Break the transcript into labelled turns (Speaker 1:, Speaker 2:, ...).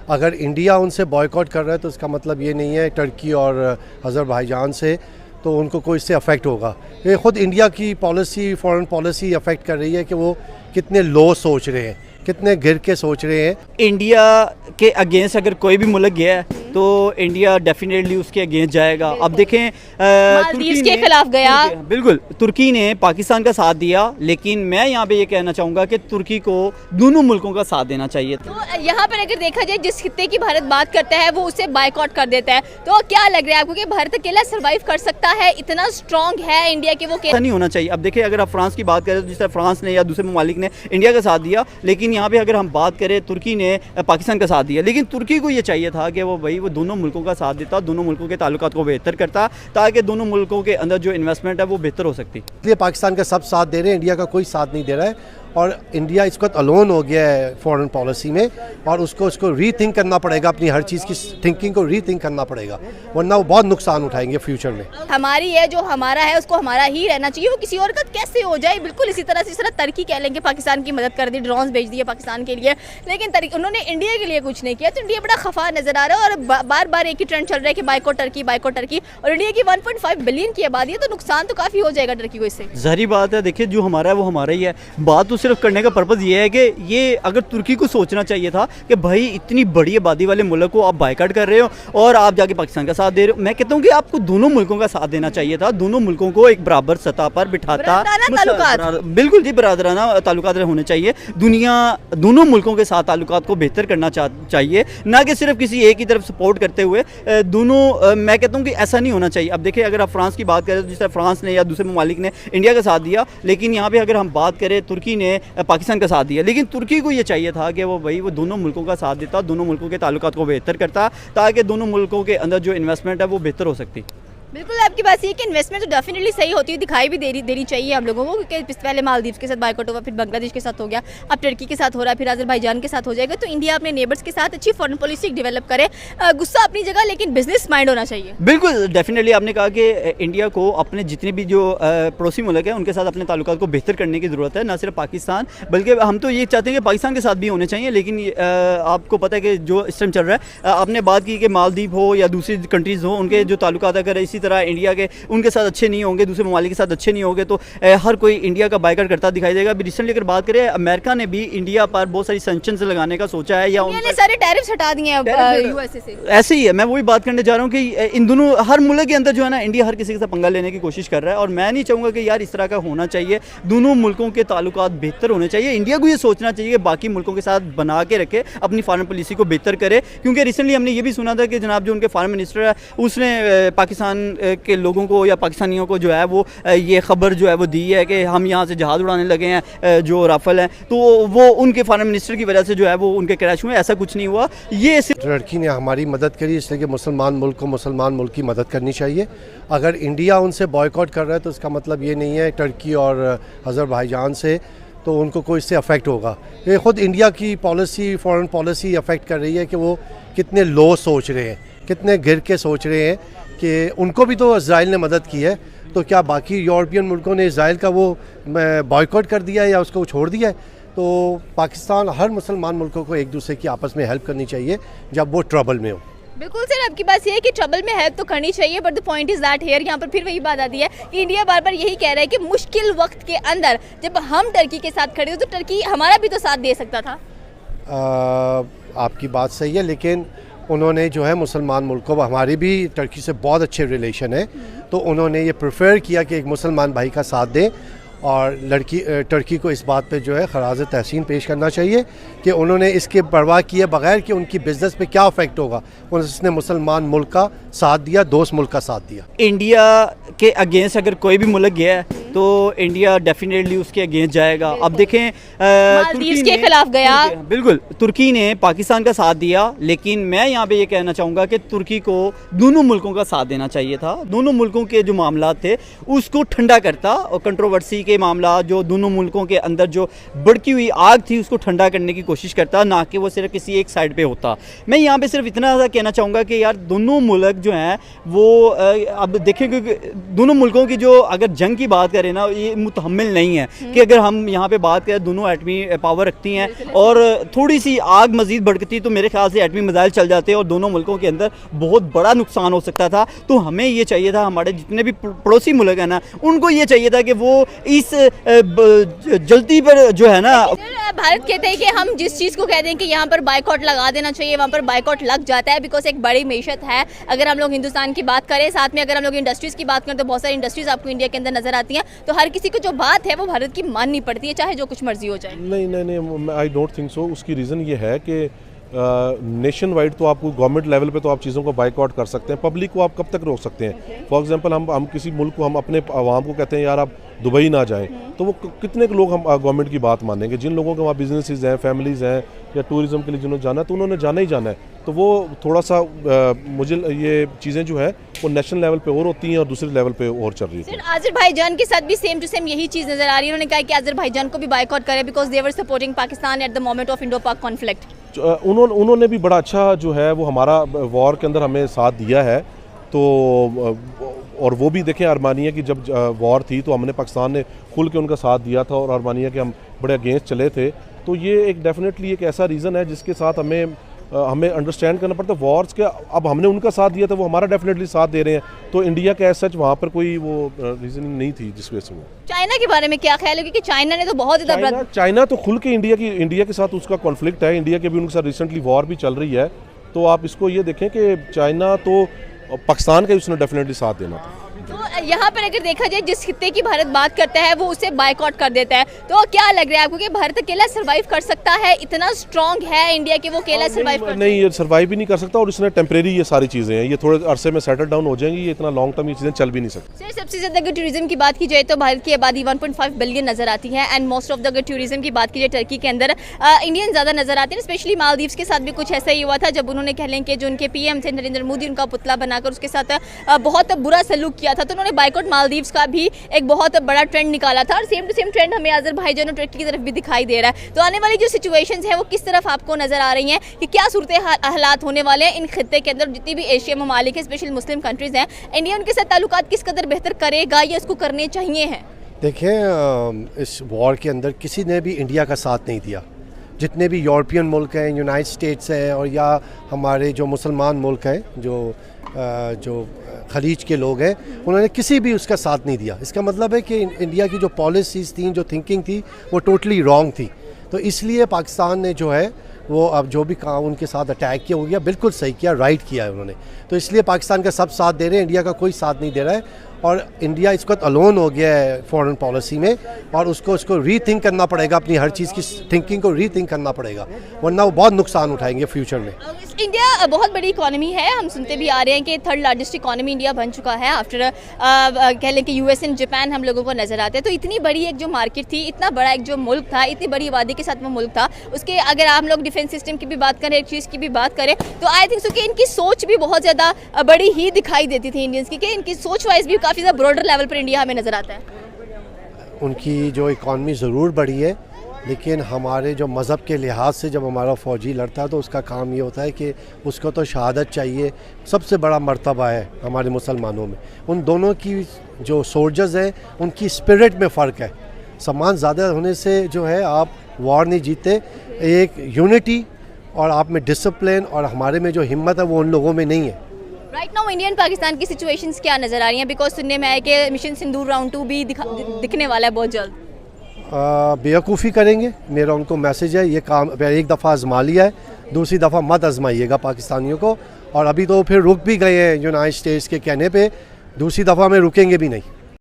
Speaker 1: अगर इंडिया उनसे बॉयकॉट कर रहा है तो इसका मतलब ये नहीं है टर्की और अज़रबैजान से तो उनको कोई इससे अफेक्ट होगा। ये ख़ुद इंडिया की पॉलिसी, फॉरेन पॉलिसी अफेक्ट कर रही है कि वो कितने लो सोच रहे हैं, कितने गिर के सोच रहे हैं।
Speaker 2: इंडिया के अगेंस्ट अगर कोई भी मुल्क गया है तो इंडिया डेफिनेटली उसके अगेंस्ट जाएगा। अब देखें
Speaker 3: मालदीव्स के खिलाफ गया,
Speaker 2: बिल्कुल तुर्की ने पाकिस्तान का साथ दिया, लेकिन मैं यहाँ पे ये कहना चाहूँगा कि तुर्की को दोनों मुल्कों का साथ देना चाहिए था।
Speaker 3: तो यहाँ पर अगर देखा जाए जिस खित्ते की भारत बात करता है वो उसे बायकॉट कर देता है, तो क्या लग रहा है आपको कि भारत अकेला सर्वाइव कर सकता है? इतना स्ट्रॉन्ग है इंडिया के वो?
Speaker 2: ऐसा नहीं होना चाहिए। अब देखिए अगर आप फ्रांस की बात करें तो जिस तरह फ्रांस ने या दूसरे ममालिक ने इंडिया का साथ दिया, लेकिन यहाँ पे अगर हम बात करें तुर्की ने पाकिस्तान का साथ दिया, लेकिन तुर्की को ये चाहिए था कि वो दोनों मुल्कों का साथ देता, दोनों मुल्कों के ताल्लुकात को बेहतर करता, ताकि दोनों मुल्कों के अंदर जो इन्वेस्टमेंट है वो बेहतर हो सकती।
Speaker 1: इसलिए पाकिस्तान का सब साथ दे रहे हैं, इंडिया का कोई साथ नहीं दे रहा है और इंडिया इस वक्त अलोन हो गया है फॉरेन पॉलिसी में और उसको रीथिंक करना पड़ेगा, अपनी हर चीज़ की थिंकिंग को रीथिंक करना पड़ेगा, वरना वो बहुत नुकसान उठाएंगे फ्यूचर में।
Speaker 3: हमारी है जो हमारा है उसको हमारा ही रहना चाहिए, वो किसी और का कैसे हो जाए। बिल्कुल इसी तरह से, इस तरह टर्की कह लेंगे पाकिस्तान की मदद कर दी, ड्रोन्स भेज दिए पाकिस्तान के लिए, लेकिन उन्होंने इंडिया के लिए कुछ नहीं किया, तो इंडिया बड़ा खफा नजर आ रहा है और बार बार एक ही ट्रेंड चल रहा है कि बायकॉट टर्की, बायकॉट टर्की। और इंडिया की 1.5 बिलियन की आबादी है, तो नुकसान तो काफ़ी हो जाएगा टर्की को इससे।
Speaker 2: ज़ाहिर बात है, देखिए जो हमारा है वो हमारा ही है। बात तो सिर्फ करने का पर्पज़ ये है कि ये अगर तुर्की को सोचना चाहिए था कि भाई इतनी बड़ी आबादी वाले मुल्क को आप बायकॉट कर रहे हो और आप जाके पाकिस्तान का साथ दे रहे हो। मैं कहता हूँ कि आपको दोनों मुल्कों का साथ देना चाहिए था, दोनों मुल्कों को एक बराबर सतह पर बिठाता। बिल्कुल जी, बरादराना ताल्लुकात होने चाहिए। दुनिया दोनों मुल्कों के साथ ताल्लुकात को बेहतर करना चाहिए, ना कि सिर्फ किसी एक ही तरफ सपोर्ट करते हुए दोनों। मैं कहता हूँ कि ऐसा नहीं होना चाहिए। अब देखिए अगर आप फ्रांस की बात करें तो जिस तरह फ्रांस ने या दूसरे ममालिक ने इंडिया का साथ दिया, लेकिन यहाँ पे अगर हम बात करें तुर्की ने पाकिस्तान का साथ दिया, लेकिन तुर्की को ये चाहिए था कि वो दोनों मुल्कों का साथ देता, दोनों मुल्कों के ताल्लुकात को बेहतर करता, ताकि दोनों मुल्कों के अंदर जो इन्वेस्टमेंट है वो बेहतर हो सकती।
Speaker 3: बिल्कुल आपकी बात ये कि इन्वेस्टमेंट तो डेफिनेटली सही होती है, दिखाई भी देनी चाहिए हम लोगों को, क्योंकि पहले मालदीव्स के साथ बायकॉट हुआ, फिर बांग्लादेश के साथ हो गया, अब टर्की के साथ हो रहा है, फिर अज़रबैजान के साथ हो जाएगा। तो इंडिया अपने नेबर्स के साथ अच्छी फॉरेन पॉलिसी डेवलप करे, गुस्सा अपनी जगह लेकिन बिजनेस माइंड होना चाहिए।
Speaker 2: बिल्कुल डेफिनेटली आपने कहा कि इंडिया को अपने जितने भी जो पड़ोसी मुल्क है उनके साथ अपने ताल्लुकात को बेहतर करने की ज़रूरत है, ना सिर्फ पाकिस्तान बल्कि हम तो ये चाहते हैं कि पाकिस्तान के साथ भी होने चाहिए। लेकिन आपको पता है कि जो इस टाइम चल रहा है, आपने बात की कि मालदीव हो या दूसरी कंट्रीज़ हो, उनके जो ताल्लुकात अगर इसी तरह इंडिया के उनके साथ अच्छे नहीं होंगे, दूसरे ममालिक के साथ अच्छे नहीं होंगे, तो हर कोई इंडिया का बायकॉट करता दिखाई देगा। अभी रिसेंटली अगर बात करें, अमेरिका ने भी इंडिया पर बहुत सारी सैंक्शंस लगाने का सोचा है, या
Speaker 3: उन्होंने सारे टैरिफ्स हटा दिए हैं यूएसए से।
Speaker 2: ऐसे ही है, मैं वही बात करने जा रहा हूँ कि इन दोनों हर मुल्क के अंदर जो है ना, इंडिया हर किसी के साथ पंगा लेने की कोशिश कर रहा है, और मैं नहीं चाहूँगा कि यार इस तरह का होना चाहिए। दोनों मुल्कों के ताल्लुकात बेहतर होने चाहिए। इंडिया को ये सोचना चाहिए कि बाकी मुल्कों के साथ बना के रखे, अपनी फॉरेन पॉलिसी को बेहतर करे, क्योंकि रिसेंटली हमने ये भी सुना था कि जनाब जो उनके फॉरेन मिनिस्टर है उसने पाकिस्तान के लोगों को या पाकिस्तानियों को जो है वो ये खबर जो है वो दी है कि हम यहाँ से जहाज़ उड़ाने लगे हैं जो राफेल हैं, तो वो उनके फॉरेन मिनिस्टर की वजह से जो है वो उनके क्रैश हुए। ऐसा कुछ नहीं हुआ। ये
Speaker 1: टर्की ने हमारी मदद करी, इसलिए कि मुसलमान मुल्क को मुसलमान मुल्क की मदद करनी चाहिए। अगर इंडिया उनसे बॉयकॉट कर रहा है तो इसका मतलब ये नहीं है टर्की और अज़रबैजान से तो उनको कोई इससे अफेक्ट होगा। ये ख़ुद इंडिया की पॉलिसी, फॉरेन पॉलिसी अफेक्ट कर रही है कि वो कितने लो सोच रहे हैं, कितने गिर के सोच रहे हैं कि उनको भी तो इज़राइल ने मदद की है, तो क्या बाकी यूरोपियन मुल्कों ने इज़राइल का वो बॉयकॉट कर दिया है या उसको छोड़ दिया है? तो पाकिस्तान हर मुसलमान मुल्कों को एक दूसरे की आपस में हेल्प करनी चाहिए जब वो ट्रबल में हो।
Speaker 3: बिल्कुल सर, आपकी बात ये है कि ट्रबल में हेल्प तो करनी चाहिए, but the point is that here, यहाँ पर फिर वही बात आती है कि इंडिया बार बार यही कह रहा है कि मुश्किल वक्त के अंदर जब हम टर्की के साथ खड़े हो तो टर्की हमारा भी तो साथ दे सकता था।
Speaker 1: आपकी बात सही है, लेकिन उन्होंने जो है मुसलमान मुल्कों, हमारी भी टर्की से बहुत अच्छे रिलेशन है, तो उन्होंने ये प्रेफर किया कि एक मुसलमान भाई का साथ दें, और टर्की को इस बात पे जो है खराज तहसीन पेश करना चाहिए कि उन्होंने इसके परवाह किए बगैर कि उनकी बिज़नेस पे क्या अफेक्ट होगा, उसने मुसलमान मुल्क का साथ दिया, दोस्त मुल्क का साथ दिया।
Speaker 2: इंडिया के अगेंस्ट अगर कोई भी मुल्क गया है तो इंडिया डेफिनेटली उसके अगेंस्ट जाएगा। अब देखें
Speaker 3: मालदीव्स के खिलाफ गया,
Speaker 2: बिल्कुल तुर्की ने पाकिस्तान का साथ दिया, लेकिन मैं यहाँ पे ये कहना चाहूँगा कि तुर्की को दोनों मुल्कों का साथ देना चाहिए था। दोनों मुल्कों के जो मामला थे उसको ठंडा करता और कंट्रोवर्सी के मामला, जो दोनों मुल्कों के अंदर जो भड़की हुई आग थी उसको ठंडा करने की कोशिश करता, ना कि वो सिर्फ किसी एक साइड पे होता। मैं यहाँ पे सिर्फ इतना सा कहना चाहूँगा कि यार दोनों मुल्क जो हैं वो अब देखें, क्योंकि दोनों मुल्कों की जो अगर जंग की बात करें ना, ये मुतहम्मिल नहीं है कि अगर हम यहाँ पे बात करें दोनों एटमी पावर रखती हैं और थोड़ी सी आग मज़ीद भड़कती तो मेरे ख्याल से एटमी मिसाइल चल जाते और दोनों मुल्कों के अंदर बहुत बड़ा नुकसान हो सकता था। तो हमें ये चाहिए था, हमारे जितने भी पड़ोसी मुल्क हैं ना, उनको ये चाहिए था कि वो इस जल्दी पर जो है ना,
Speaker 3: भारत कहते हैं कि हम जिस चीज़ को कहते हैं कि यहाँ पर बाइकआउट लगा देना चाहिए, वहाँ पर बाइकआउट लग जाता है, बिकॉज एक बड़ी मैशत है। अगर हम लोग हिंदुस्तान की बात करें, साथ में अगर हम लोग इंडस्ट्रीज़ की बात करें तो बहुत सारी इंडस्ट्रीज़ आपको इंडिया के अंदर नजर आती हैं, तो हर किसी को जो बात है वो भारत की माननी पड़ती है, चाहे जो कुछ मर्जी हो जाए।
Speaker 4: नहीं, आई डोंट थिंक सो। उसकी रीज़न ये है कि नेशन वाइड तो आपको गवर्नमेंट लेवल पे तो आप चीज़ों को बाइकआउट कर सकते हैं, पब्लिक को आप कब तक रोक सकते हैं? फॉर एग्जांपल हम किसी मुल्क को, हम अपने आवाम को कहते हैं यार आप दुबई ना जाएं, तो वो कितने लोग हम गवर्नमेंट की बात मानेंगे? जिन लोगों के वहाँ बिजनेसेस हैं, फैमिलीज़ हैं, या टूरिज़्म के लिए जिन्होंने जाना है तो उन्होंने जाना ही जाना है। तो वो थोड़ा सा मुझे ये चीज़ें जो है वो नेशनल लेवल पे और होती हैं और दूसरे लेवल पे और चल रही है।
Speaker 3: अजरबैजान के साथ भी सेम टू सेम यही चीज़ नजर आ रही है। उन्होंने कहा कि अजरबैजान को भी बाइकआउट करें because they were supporting Pakistan at the moment of Indo पाक कॉन्फ्लिक्ट।
Speaker 4: उन्होंने भी बड़ा अच्छा जो है वो हमारा वॉर के अंदर हमें साथ दिया है। तो और वो भी देखें, आर्मानिया की जब वॉर थी तो हमने, पाकिस्तान ने खुल के उनका साथ दिया था और आर्मानिया के हम बड़े अगेंस्ट चले थे। तो ये एक डेफिनेटली एक ऐसा रीज़न है जिसके साथ हमें अंडरस्टैंड करना पड़ता है वॉर्स के। अब हमने उनका साथ दिया था, वो हमारा डेफिनेटली साथ दे रहे हैं, तो इंडिया के एज सच वहाँ पर कोई वो रीजनिंग नहीं थी जिस वजह से वो।
Speaker 3: चाइना के बारे में क्या ख्याल है? क्योंकि चाइना ने तो बहुत ज़्यादा,
Speaker 4: चाइना तो खुल के इंडिया के साथ उसका कॉन्फ्लिक्ट है, इंडिया के भी उनके साथ रिसेंटली वॉर भी चल रही है। तो आप इसको ये देखें कि चाइना तो पाकिस्तान का उसने डेफिनेटली साथ देना था।
Speaker 3: तो यहाँ पर अगर देखा जाए जिस खित्ते की भारत बात करता है वो उसे बाइकआउट कर देता है, तो क्या लग रहा है आपको कि भारत अकेला सर्वाइव कर सकता है? इतना स्ट्रॉन्ग है इंडिया कि वो अकेला सर्वाइव कर?
Speaker 4: नहीं, ये सर्वाइव भी नहीं कर सकता और इसमें टेम्परेरी ये सारी चीज़ें हैं, ये थोड़े अरसे में सेटल डाउन हो जाएंगी, ये इतना लॉन्ग टर्म ये चीज़ें चल भी नहीं सकती।
Speaker 3: सर, सबसे ज़्यादा अगर टूरिज्म की बात की जाए तो भारत की आबादी 1.5 बिलियन नजर आती है एंड मोस्ट ऑफ द अगर टूरिज्म की बात की जाए टर्की के अंदर इंडियन ज़्यादा नजर आते हैं। स्पेशली मालदीव्स के साथ भी कुछ ऐसा ही हुआ था जब उन्होंने कह लें कि जो उनके PM थे नरेंद्र मोदी, उनका पुतला बनाकर उसके साथ बहुत बुरा सलूक किया था, तो उन्होंने बाइकआउट मालदीव्स का भी एक बहुत बड़ा ट्रेंड निकाला था और सेम टू सेम ट्रेंड हमें अजरबैजान और टर्की की तरफ भी दिखाई दे रहा है। तो आने वाली जो सिचुएशंस हैं वो किस तरफ आपको नजर आ रही हैं कि क्या सूरत हालात होने वाले हैं इन खित्ते के अंदर? जितनी भी एशिया ममालिक है, स्पेशल मुस्लिम कंट्रीज हैं, इंडिया उनके साथ ताल्लुकात किस कदर बेहतर करेगा या इसको करने चाहिए हैं?
Speaker 1: देखें, इस वॉर के अंदर किसी ने भी इंडिया का साथ नहीं दिया। जितने भी यूरोपियन मुल्क हैं, यूनाइटेड स्टेट्स हैं और या हमारे जो मुसलमान मुल्क हैं, जो खलीज के लोग हैं, उन्होंने किसी भी उसका साथ नहीं दिया। इसका मतलब है कि इंडिया की जो पॉलिसीज़ थी, जो थिंकिंग थी, वो टोटली रॉन्ग थी। तो इसलिए पाकिस्तान ने जो है वो अब जो भी काम उनके साथ अटैक किया हो गया, बिल्कुल सही किया, राइट किया है उन्होंने। तो इसलिए पाकिस्तान का सब साथ दे रहे हैं, इंडिया का कोई साथ नहीं दे रहा है और इंडिया इस वक्त अलोन हो गया है फॉरेन पॉलिसी में और उसको रीथिंक करना पड़ेगा, अपनी हर चीज़ की थिंकिंग को रीथिंक करना पड़ेगा, वरना वो बहुत नुकसान उठाएंगे फ्यूचर में।
Speaker 3: इंडिया बहुत बड़ी इकॉनमी है, हम सुनते भी आ रहे हैं कि 3rd लार्जेस्ट इकॉनमी इंडिया बन चुका है आफ्टर कह लें कि US एंड जापान हम लोगों को नज़र आते हैं। तो इतनी बड़ी एक जो मार्केट थी, इतना बड़ा एक जो मुल्क था, इतनी बड़ी आबादी के साथ वो मुल्क था, उसके अगर हम लोग डिफेंस सिस्टम की भी बात करें, एक चीज़ की भी बात करें, तो आई थिंक सो कि इनकी सोच भी बहुत ज़्यादा बड़ी ही दिखाई देती थी इंडियंस की, कि इनकी सोच वाइज भी काफ़ी ज़्यादा ब्रॉडर लेवल पर इंडिया हमें नज़र आता है।
Speaker 1: उनकी जो इकॉनमी ज़रूर बढ़ी है, लेकिन हमारे जो मज़हब के लिहाज से जब हमारा फ़ौजी लड़ता है तो उसका काम ये होता है कि उसको तो शहादत चाहिए, सबसे बड़ा मर्तबा है हमारे मुसलमानों में। उन दोनों की जो सोल्जर्स हैं उनकी स्पिरिट में फ़र्क है। सामान ज़्यादा होने से जो है आप वॉर नहीं जीतते। एक यूनिटी और आप में डिसिप्लिन और हमारे में जो हिम्मत है वो उन लोगों में नहीं है।
Speaker 3: राइट नाउ इंडियन पाकिस्तान की सिचुएशंस क्या नज़र आ रही हैं? बिकॉज सुनने में आया कि मिशन सिंदूर राउंड 2 भी दिखने वाला है बहुत जल्द।
Speaker 1: बेवकूफ़ी करेंगे, मेरा उनको मैसेज है, ये काम एक दफ़ा आजमा लिया है, दूसरी दफ़ा मत आजमाइएगा पाकिस्तानियों को। और अभी तो फिर रुक भी गए हैं यूनाइटेड स्टेट्स के कहने पे, दूसरी दफ़ा में रुकेंगे भी नहीं।